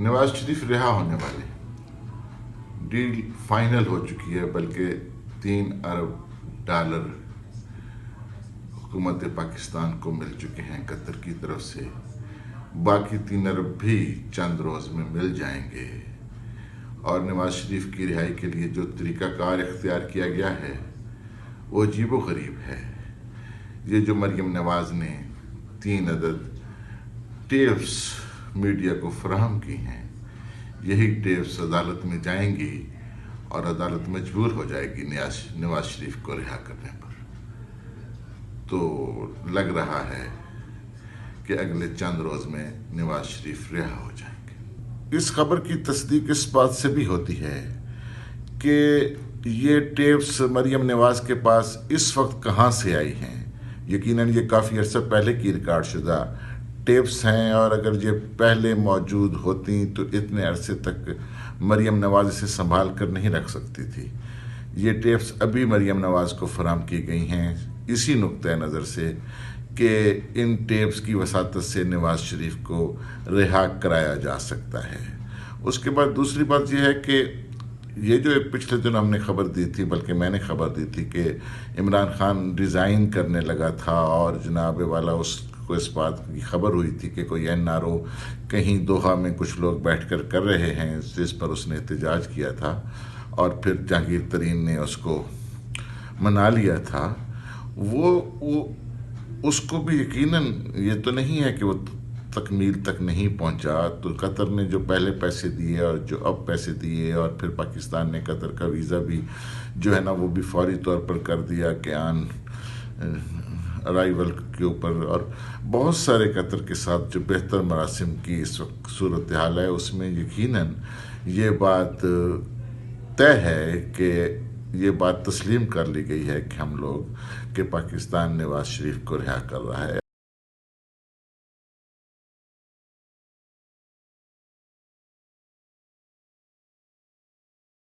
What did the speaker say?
نواز شریف رہا ہونے والے، ڈیل فائنل ہو چکی ہے، بلکہ $3 ارب حکومت پاکستان کو مل چکے ہیں قطر کی طرف سے، باقی 3 ارب بھی چند روز میں مل جائیں گے۔ اور نواز شریف کی رہائی کے لیے جو طریقہ کار اختیار کیا گیا ہے وہ عجیب و غریب ہے۔ یہ جو مریم نواز نے 3 عدد ٹیپس میڈیا کو فراہم کی ہیں، یہی ٹیپس عدالت میں جائیں گی اور عدالت مجبور ہو جائے گی نواز شریف کو رہا کرنے پر۔ تو لگ رہا ہے کہ اگلے چند روز میں نواز شریف رہا ہو جائیں گے۔ اس خبر کی تصدیق اس بات سے بھی ہوتی ہے کہ یہ ٹیپس مریم نواز کے پاس اس وقت کہاں سے آئی ہیں۔ یقیناً یہ کافی عرصہ پہلے کی ریکارڈ شدہ ٹیپس ہیں، اور اگر یہ پہلے موجود ہوتی تو اتنے عرصے تک مریم نواز اسے سنبھال کر نہیں رکھ سکتی تھی۔ یہ ٹیپس ابھی مریم نواز کو فراہم کی گئی ہیں اسی نقطۂ نظر سے کہ ان ٹیپس کی وساطت سے نواز شریف کو رہا کرایا جا سکتا ہے۔ اس کے بعد دوسری بات یہ ہے کہ یہ جو پچھلے دن ہم نے خبر دی تھی، بلکہ میں نے خبر دی تھی کہ عمران خان ریزائن کرنے لگا تھا، اور جناب والا اس کو اس بات کی خبر ہوئی تھی کہ کوئی NRO کہیں دوحہ میں کچھ لوگ بیٹھ کر رہے ہیں، جس پر اس نے احتجاج کیا تھا، اور پھر جہانگیر ترین نے اس کو منا لیا تھا۔ وہ اس کو بھی یقیناً یہ تو نہیں ہے کہ وہ تکمیل تک نہیں پہنچا، تو قطر نے جو پہلے پیسے دیے اور جو اب پیسے دیے، اور پھر پاکستان نے قطر کا ویزا بھی جو ہے نا وہ بھی فوری طور پر کر دیا کہ آن ارائیول کے اوپر، اور بہت سارے قطر کے ساتھ جو بہتر مراسم کی اس وقت صورتحال ہے، اس میں یقیناً یہ بات طے ہے کہ یہ بات تسلیم کر لی گئی ہے کہ ہم لوگ کہ پاکستان نواز شریف کو رہا کر رہا ہے۔